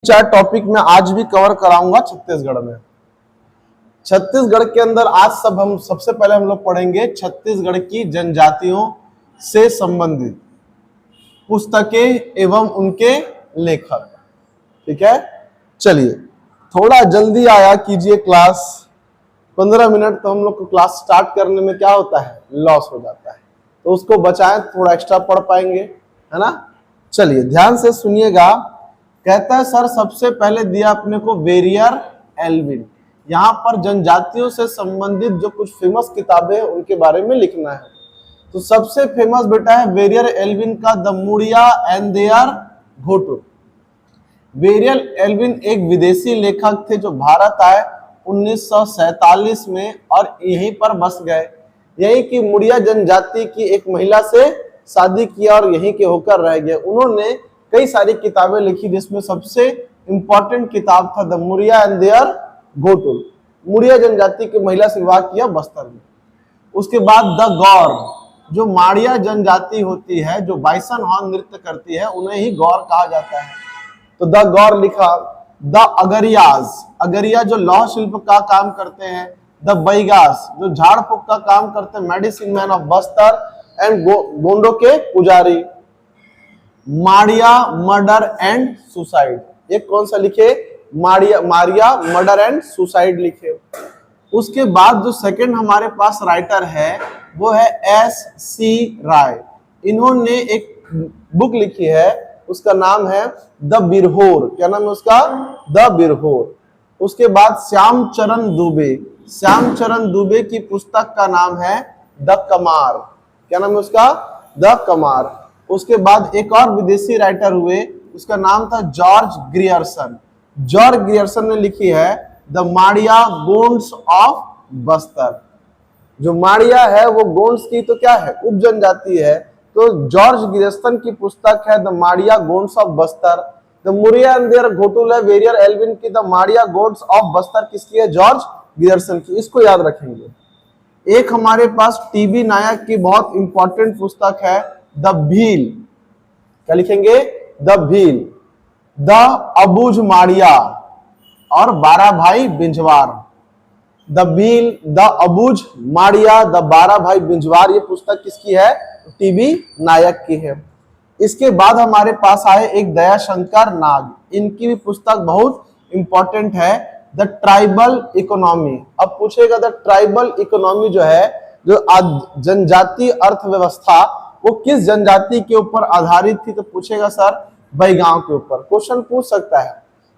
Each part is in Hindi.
चार टॉपिक में आज भी कवर कराऊंगा छत्तीसगढ़ में। छत्तीसगढ़ के अंदर आज हम सबसे पहले हम लोग पढ़ेंगे छत्तीसगढ़ की जनजातियों से संबंधित पुस्तकें एवं उनके लेखक। ठीक है, चलिए थोड़ा जल्दी आया कीजिए क्लास। 15 मिनट तो हम लोग को क्लास स्टार्ट करने में क्या होता है, लॉस हो जाता है, तो उसको बचाएं, थोड़ा एक्स्ट्रा पढ़ पाएंगे, है ना। चलिए ध्यान से सुनिएगा। कहता है सर सबसे पहले दिया अपने को वेरियर एल्विन। यहाँ पर जनजातियों से संबंधित जो कुछ फेमस किताबें हैं उनके बारे में लिखना है। तो सबसे फेमस बेटा है वेरियर एल्विन का the Muria and their Ghotul. Verrier Elwin एक विदेशी लेखक थे जो भारत आए 1947 में और यहीं पर बस गए। यहीं की मुड़िया जनजाति की एक महिला से शादी किया और यहीं के होकर रह गए। उन्होंने कई सारी किताबें लिखी जिसमें सबसे इंपॉर्टेंट किताब था the Muria and their Ghotul. Muria जनजाति की महिला से विवाह किया बस्तर में। उसके बाद द गौर, जो माड़िया जनजाति होती है जो बाइसन हॉर्न नृत्य करती है उन्हें ही गौर कहा जाता है, तो द गौर लिखा। द अगरियाज, अगरिया जो लौह शिल्प का काम करते हैं। द बैगास जो झाड़ फूक का काम करते हैं, medicine man of Bastar and गोंडो के पुजारी। माड़िया मर्डर एंड सुसाइड, ये कौन सा लिखे, मारिया मर्डर एंड सुसाइड लिखे। उसके बाद जो सेकंड हमारे पास राइटर है वो है S.C. राय। इन्होंने एक बुक लिखी है, उसका नाम है द बिरहोर। क्या नाम है उसका, द बिरहोर। उसके बाद श्याम चरण दुबे, श्याम चरण दुबे की पुस्तक का नाम है द कमार। क्या नाम है उसका, द कमार। उसके बाद एक और विदेशी राइटर हुए, उसका नाम था जॉर्ज ग्रियर्सन। जॉर्ज ग्रियर्सन ने लिखी है द माड़िया गोंड्स ऑफ बस्तर। जो माड़िया है वो गोंड्स की तो क्या है, उप जनजाति है, तो जॉर्ज ग्रियर्सन की पुस्तक है the Maria Gonds of Bastar. The Muria and their Ghotul है वेरियर एल्विन की। द माड़िया गोंड्स ऑफ बस्तर किसकी है, जॉर्ज ग्रियर्सन की। इसको याद रखेंगे। एक हमारे पास टीबी नायक की बहुत इंपॉर्टेंट पुस्तक है द भील। क्या लिखेंगे, द भील। द अबूझ माड़िया और 12 Bhai Binjhwar. The Bhil, the Abujh Maria, the 12 Bhai Binjhwar, ये पुस्तक किसकी है, टीबी नायक की है। इसके बाद हमारे पास आए एक दयाशंकर नाग। इनकी भी पुस्तक बहुत इंपॉर्टेंट है द ट्राइबल इकोनॉमी। अब पूछेगा द ट्राइबल इकोनॉमी जो है, जो जनजाति अर्थव्यवस्था, वो किस जनजाति के ऊपर आधारित थी, तो पूछेगा सर बैगांव के ऊपर। क्वेश्चन पूछ सकता है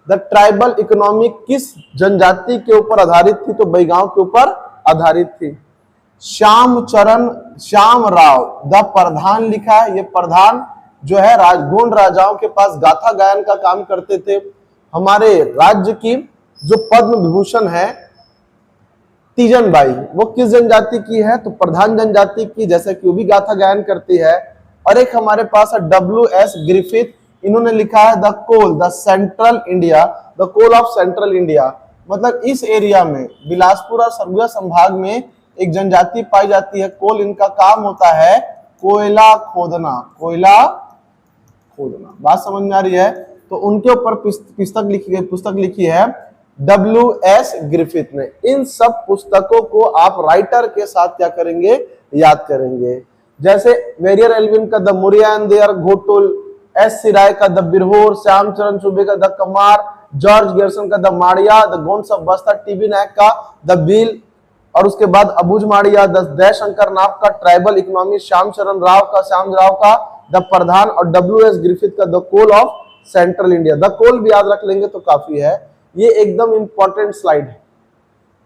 द ट्राइबल इकोनॉमी किस जनजाति के ऊपर आधारित थी, तो बैगांव के ऊपर आधारित थी। श्याम राव द प्रधान लिखा है। ये प्रधान जो है गोंड राजाओं के पास गाथा गायन का काम करते थे। हमारे राज्य की जो पद्म विभूषण है तीजन बाई, वो किस जनजाति की है, तो प्रधान जनजाति की, जैसे कि वो भी गाथा गायन करती है। और एक हमारे पास है W.S. ग्रिफिथ। इन्होंने लिखा है the Kol, the Central India, the Kol of Central India. मतलब इस एरिया में बिलासपुर और सरगुजा संभाग में एक जनजाति पाई जाती है कोल। इनका काम होता है कोयला खोदना, कोयला खोदना। बात समझ में आ रही है। तो उनके ऊपर पुस्तक लिखी है W.S. ग्रिफिथ ने। इन सब पुस्तकों को आप राइटर के साथ क्या करेंगे, याद करेंगे। जैसे वेरियर एल्विन का the Muria and their Ghotul, S.C. Roy का द बिरहोर, श्याम चरण चुबे का द कमार, जॉर्ज ग्रियर्सन का the Maria, the Gonds of Bastar, TB Naik का द भील, और उसके बाद अबूझ माड़िया, द दयाशंकर नाग का ट्राइबल इकोनॉमी, श्याम राव का द प्रधान, और W.S. ग्रिफिथ का the Kol of Central India. The Kol भी याद रख लेंगे तो काफी है। ये एकदम इंपॉर्टेंट स्लाइड है।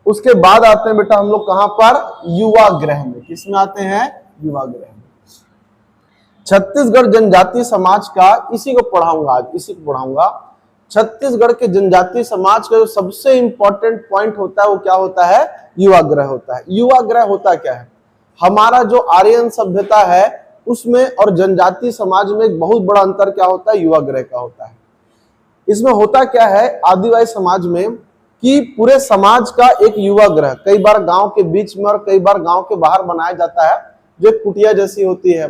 उसके बाद आते हैं बेटा हम लोग कहां पर, युवा ग्रह में। किसमें आते हैं, युवा ग्रह में। छत्तीसगढ़ जनजाति समाज का, इसी को पढ़ाऊंगा आज, इसी को पढ़ाऊंगा। छत्तीसगढ़ के जनजाति समाज का जो सबसे इंपॉर्टेंट पॉइंट होता है वो क्या होता है, युवा ग्रह होता है। युवा ग्रह होता क्या है, हमारा जो आर्यन सभ्यता है उसमें और जनजाति समाज में एक बहुत बड़ा अंतर क्या होता है, युवा ग्रह का होता है। इसमें होता क्या है आदिवासी समाज में कि पूरे समाज का एक युवा ग्रह कई बार गांव के बीच में और कई बार गांव के बाहर बनाया जाता है, जो एक कुटिया जैसी होती है।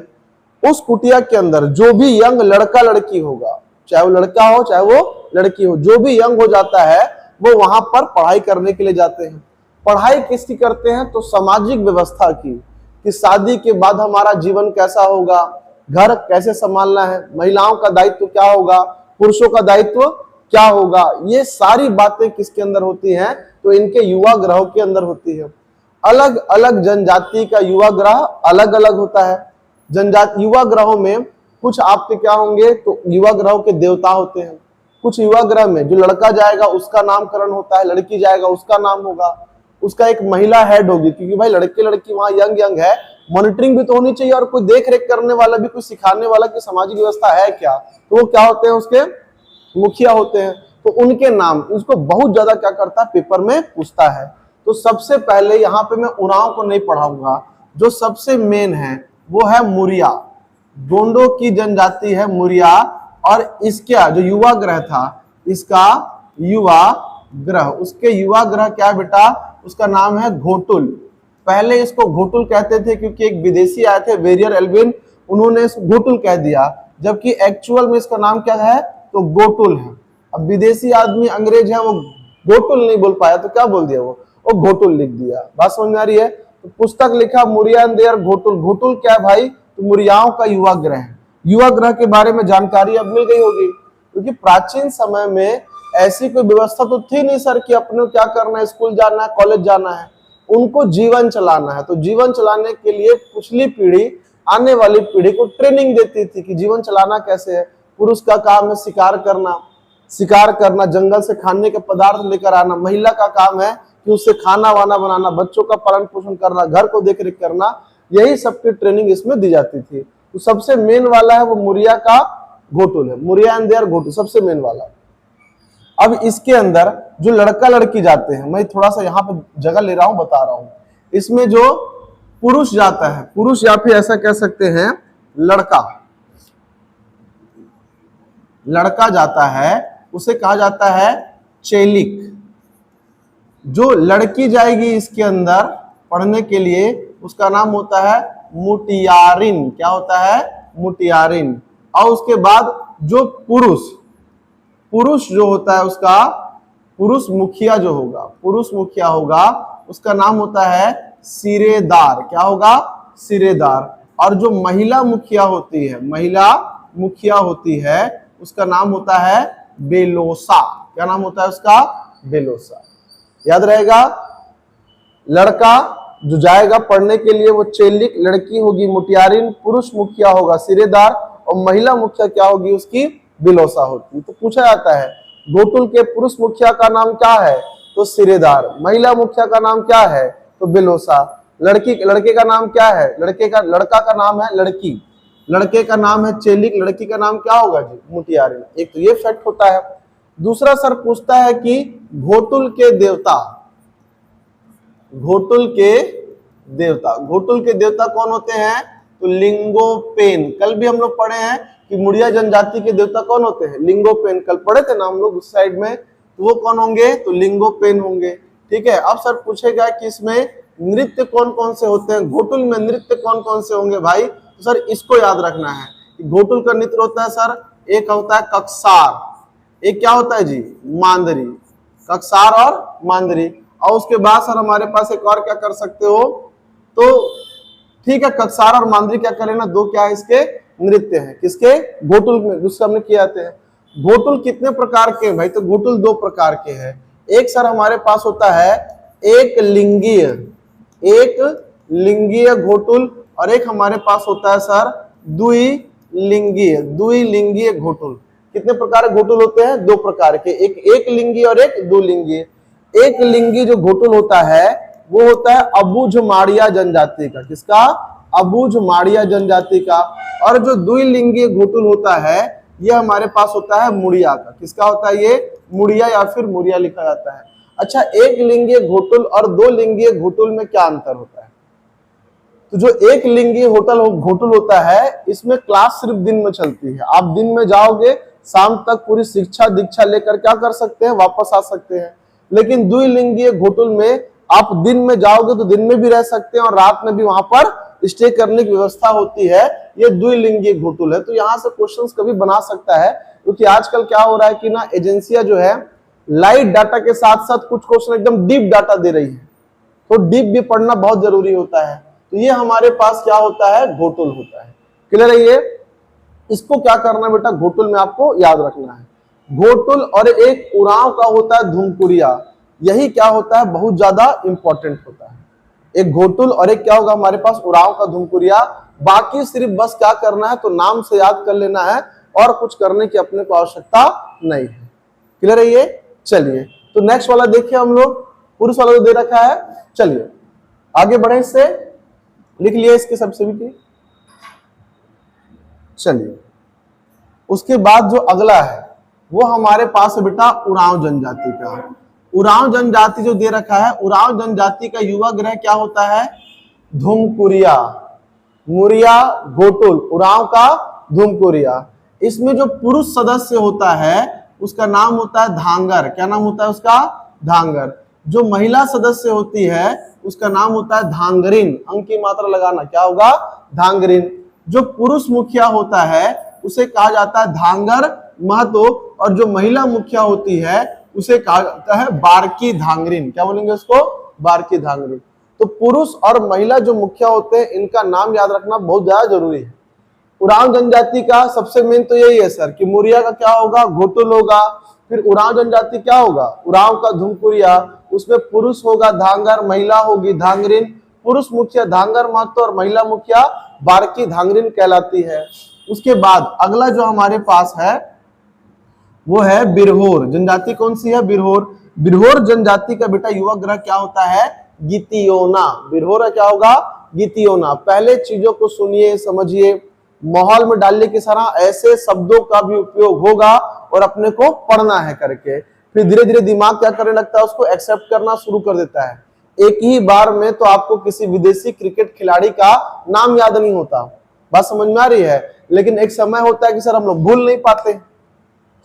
उस कुटिया के अंदर जो भी यंग लड़का लड़की होगा, चाहे वो लड़का हो चाहे वो लड़की हो, जो भी यंग हो जाता है वो वहां पर पढ़ाई करने के लिए जाते हैं। पढ़ाई किसकी करते हैं? तो सामाजिक व्यवस्था की, कि शादी के बाद हमारा जीवन कैसा होगा, घर कैसे संभालना है, महिलाओं का दायित्व क्या होगा, पुरुषों का दायित्व क्या होगा, ये सारी बातें किसके अंदर होती हैं? तो इनके युवा ग्रहों के अंदर होती है। अलग अलग जनजाति का युवा ग्रह अलग अलग होता है। जनजाति युवा ग्रहों में कुछ आपके क्या होंगे? तो युवा ग्रहों के देवता होते हैं। कुछ युवा ग्रह में जो लड़का जाएगा उसका नामकरण होता है, लड़की जाएगा उसका नाम होगा, उसका एक महिला हेड होगी, क्योंकि भाई लड़के लड़की वहां यंग यंग है, मॉनिटरिंग भी तो होनी चाहिए और कोई देख रेख करने वाला भी, कोई सिखाने वाला कि सामाजिक व्यवस्था है क्या, तो वो क्या होते हैं? उसके मुखिया होते हैं। तो उनके नाम उसको बहुत ज्यादा क्या करता है? पेपर में पूछता है। तो सबसे पहले यहाँ पे मैं उरांव को नहीं पढ़ाऊंगा, जो सबसे मेन है वो है मुरिया। गोंडों की जनजाति है मुरिया, और इसका जो युवा ग्रह था, इसका युवा ग्रह, उसके युवा ग्रह क्या बेटा? उसका नाम है घोटुल। पहले इसको घोटुल कहते थे क्योंकि एक विदेशी आए थे वेरियर एल्विन, उन्होंने इसको घोटुल कह दिया, जबकि एक्चुअल में इसका नाम क्या है? तो गोटुल है। अब विदेशी आदमी अंग्रेज है, वो गोटुल नहीं बोल पाया तो क्या बोल दिया? वो घोटुल लिख दिया। बात समझ में आ रही है? तो पुस्तक लिखा मुरिया एंड देयर घोटुल। घोटुल क्या है भाई? तो मुरियाओं का युवा ग्रह है। युवा ग्रह के बारे में जानकारी अब मिल गई होगी, क्योंकि प्राचीन समय में ऐसी कोई व्यवस्था तो थी नहीं सर कि अपने क्या करना है, स्कूल जाना है, कॉलेज जाना है, उनको जीवन चलाना है। तो जीवन चलाने के लिए पिछली पीढ़ी आने वाली पीढ़ी को ट्रेनिंग देती थी कि जीवन चलाना कैसे है। पुरुष का काम है शिकार करना, जंगल से खाने के पदार्थ लेकर आना। महिला का काम है कि उससे खाना वाना बनाना, बच्चों का पालन पोषण करना, घर को देख रेख करना, यही सबकी ट्रेनिंग इसमें दी जाती थी। तो सबसे मेन वाला है वो मुरिया का घोटुल है, मुरिया एंड देयर घोटुल सबसे मेन वाला। अब इसके अंदर जो लड़का लड़की जाते हैं, मैं थोड़ा सा यहाँ पे जगह ले रहा हूं, बता रहा हूं। इसमें जो पुरुष जाता है, पुरुष या फिर ऐसा कह सकते हैं लड़का जाता है, उसे कहा जाता है चेलिक। जो लड़की जाएगी इसके अंदर पढ़ने के लिए, उसका नाम होता है मुटियारिन। क्या होता है? मुटियारिन। और उसके बाद जो पुरुष जो होता है, उसका पुरुष मुखिया होगा, उसका नाम होता है सिरेदार। क्या होगा? सिरेदार। और जो महिला मुखिया होती है, उसका नाम होता है बेलोसा। क्या नाम होता है उसका? बेलोसा। याद रहेगा। लड़का जो जाएगा पढ़ने के लिए वो चेलिक, लड़की होगी मुटियारिन, पुरुष मुखिया होगा सिरेदार, और महिला मुखिया क्या होगी? उसकी बिलोसा होती। तो पूछा जाता है घोटुल के पुरुष मुखिया का नाम क्या है? तो सिरेदार। महिला मुखिया का नाम क्या है? तो बिलोसा। लड़के का नाम क्या है? लड़का का नाम है लड़की, लड़के का नाम है चेलिक, लड़की का नाम क्या होगा जी? मुटियारिन। एक तो ये फैक्ट होता है। दूसरा सर पूछता है कि घोटुल के देवता कौन होते हैं? तो लिंगोपेन। कल भी हम लोग पढ़े हैं कि मुड़िया जनजाति के देवता कौन होते हैं? लिंगोपेन। कल पढ़े थे ना हम लोग उस साइड में। तो वो कौन होंगे? तो लिंगोपेन होंगे। ठीक है। अब सर पूछेगा कि इसमें नृत्य कौन कौन से होते हैं, घोटुल में नृत्य कौन कौन से होंगे भाई? तो सर इसको याद रखना है कि घोटुल का नृत्य होता है सर, एक होता है कक्सार, एक क्या होता है जी? मांदरी। कक्सार और मांदरी। और उसके बाद सर हमारे पास एक और क्या कर सकते हो? तो ठीक है, कक्सार और मांदरी क्या करें ना, दो क्या है इसके? नृत्य है। किसके? घोटुल में, जिससे हमने किए जाते हैं। घोटुल कितने प्रकार के भाई? तो घोटुल दो प्रकार के हैं। एक सर हमारे पास होता है एक लिंगीय घोटुल, और एक हमारे पास होता है सर द्विलिंगीय घोटुल। कितने प्रकार के घोटुल होते हैं? दो प्रकार के, एक लिंगी और एक द्विलिंगी। एक लिंगी जो घोटुल होता है वो होता है अबुझमाड़िया जनजाति का। किसका? अबुझमाड़िया जनजाति का। और जो द्विलिंगी घोटुल होता है ये हमारे पास होता है मुड़िया का। किसका होता है ये? मुड़िया या फिर मुड़िया लिखा जाता है। अच्छा, एक लिंगीय घोटुल और दो लिंगीय घोटुल में क्या अंतर होता है? तो जो एक लिंगीय घोटुल होता है, इसमें क्लास सिर्फ दिन में चलती है। आप दिन में जाओगे, शाम तक पूरी शिक्षा दीक्षा लेकर क्या कर सकते हैं? वापस आ सकते हैं। लेकिन द्विलिंगीय घोटुल में आप दिन में जाओगे तो दिन में भी रह सकते हैं और रात में भी वहां पर स्टे करने की व्यवस्था होती है। ये द्विलिंगीय घोटुल है। तो यहाँ से क्वेश्चंस कभी बना सकता है, क्योंकि आजकल क्या हो रहा है कि ना एजेंसियां जो है लाइट डाटा के साथ साथ कुछ क्वेश्चन एकदम डीप डाटा दे रही है, तो डीप भी पढ़ना बहुत जरूरी होता है। तो ये हमारे पास क्या होता है, घोटुल होता है। क्लियर है ये? इसको क्या करना है बेटा, घोटुल में आपको याद रखना है। घोटुल और एक उरांव का होता है धुमकुरिया, यही क्या होता है, बहुत ज्यादा इंपॉर्टेंट होता है। एक घोटुल और एक क्या होगा हमारे पास, उरांव का धुमकुरिया। बाकी सिर्फ बस क्या करना है, तो नाम से याद कर लेना है और कुछ करने की अपने को आवश्यकता नहीं है। क्लियर है ये? चलिए तो नेक्स्ट वाला देखिए हम लोग, पुरुष वाला जो दे रखा है। चलिए आगे बढ़े, इससे लिख लिया इसके सबसे भी। चलिए उसके बाद जो अगला है वो हमारे पास है बेटा उरांव जनजाति का। उरांव जनजाति जो दे रखा है, उरांव जनजाति का युवा ग्रह क्या होता है, धुमकुरिया। मुरिया घोटुल, उरांव का धुमकुरिया। इसमें जो पुरुष सदस्य होता है उसका नाम होता है धांगर। क्या नाम होता है उसका, धांगर। जो महिला सदस्य होती है उसका नाम होता है धांगरिन। अंक की मात्रा लगाना, क्या होगा, धांगरिन। जो पुरुष मुखिया होता है उसे कहा जाता है धांगर महतो, और जो महिला मुखिया होती है उसे कहा जाता है बारकी धांगरिन। क्या बोलेंगे उसको, बारकी धांगरिन। तो पुरुष और महिला जो मुखिया होते हैं इनका नाम याद रखना बहुत ज्यादा जरूरी है। उरांव जनजाति का सबसे मेन तो यही है सर कि मुरिया का क्या होगा, घोटुल होगा। फिर उरांव जनजाति क्या होगा, उरांव का धुमकुरिया। उसमें पुरुष होगा धांगर, महिला होगी धांगरिन। पुरुष मुखिया धांगर महतो और महिला मुखिया बारकी धांगरिन कहलाती है। उसके बाद अगला जो हमारे पास है वो है बिरहोर जनजाति। कौन सी है, बिरहोर। बिरहोर जनजाति का बेटा युवा ग्रह क्या होता है, गितियोना। बिरहोर क्या होगा, गितियोना। पहले चीजों को सुनिए समझिए, माहौल में डालने की तरह ऐसे शब्दों का भी उपयोग होगा और अपने को पढ़ना है करके। फिर धीरे धीरे दिमाग क्या करने लगता है, उसको एक्सेप्ट करना शुरू कर देता है। एक ही बार में तो आपको किसी विदेशी क्रिकेट खिलाड़ी का नाम याद नहीं होता, बात समझ में आ रही है। लेकिन एक समय होता है कि सर हम लोग भूल नहीं पाते।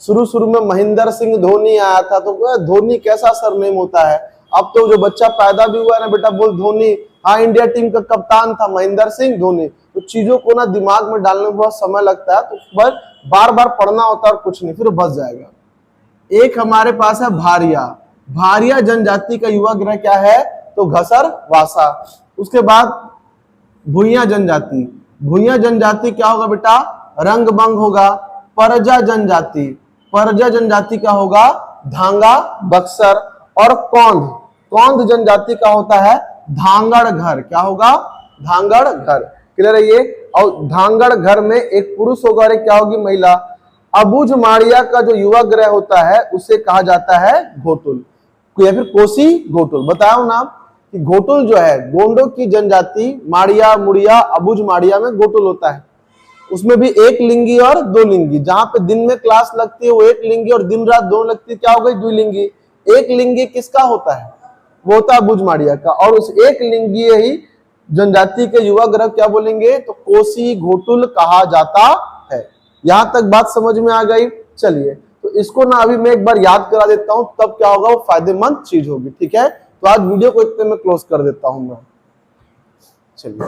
शुरू में महेंद्र सिंह धोनी आया था तो धोनी कैसा सरनेम होता है। अब तो जो बच्चा पैदा भी हुआ है ना बेटा, बोल धोनी, हाँ इंडिया टीम का कप्तान था महेंद्र सिंह धोनी। तो चीजों को ना दिमाग में डालने में बहुत समय लगता है, तो बस बार बार पढ़ना होता है और कुछ नहीं, फिर बस जाएगा। एक हमारे पास है भारिया। भारिया जनजाति का युवा ग्रह क्या है, तो घसर वासा। उसके बाद भुइया जनजाति। भुइया जनजाति क्या होगा बेटा, रंगबंग होगा। परजा जनजाति, परजा जनजाति का होगा धांगा बक्सर। और कौंध, कौंध जनजाति का होता है धांगड़ घर। क्या होगा, धांगड़ घर। क्लियर है ये? और धांगड़ घर में एक पुरुष होगा और एक क्या होगी, महिला। अबुझ माड़िया का जो युवा ग्रह होता है उसे कहा जाता है घोटुल या फिर कोसी घोटुल। बताओ नाम कि घोटुल जो है गोंडों की जनजाति, माड़िया मुड़िया अबुझ माड़िया में घोटुल होता है। उसमें भी एक लिंगी और दो लिंगी। जहां पे दिन में क्लास लगती है वो एक लिंगी और दिन रात दो लगती है, क्या हो गई, द्विलिंगी। एक लिंगी किसका होता है, वो होता है अबुझ माड़िया का। और उस एक लिंगी ही जनजाति के युवा ग्रह क्या बोलेंगे, तो कोसी घोटुल कहा जाता है। यहां तक बात समझ में आ गई। चलिए तो इसको ना अभी मैं एक बार याद करा देता हूं, तब क्या होगा, वो फायदेमंद चीज होगी। ठीक है, तो आज वीडियो को इतने में क्लोज कर देता हूं मैं। चलिए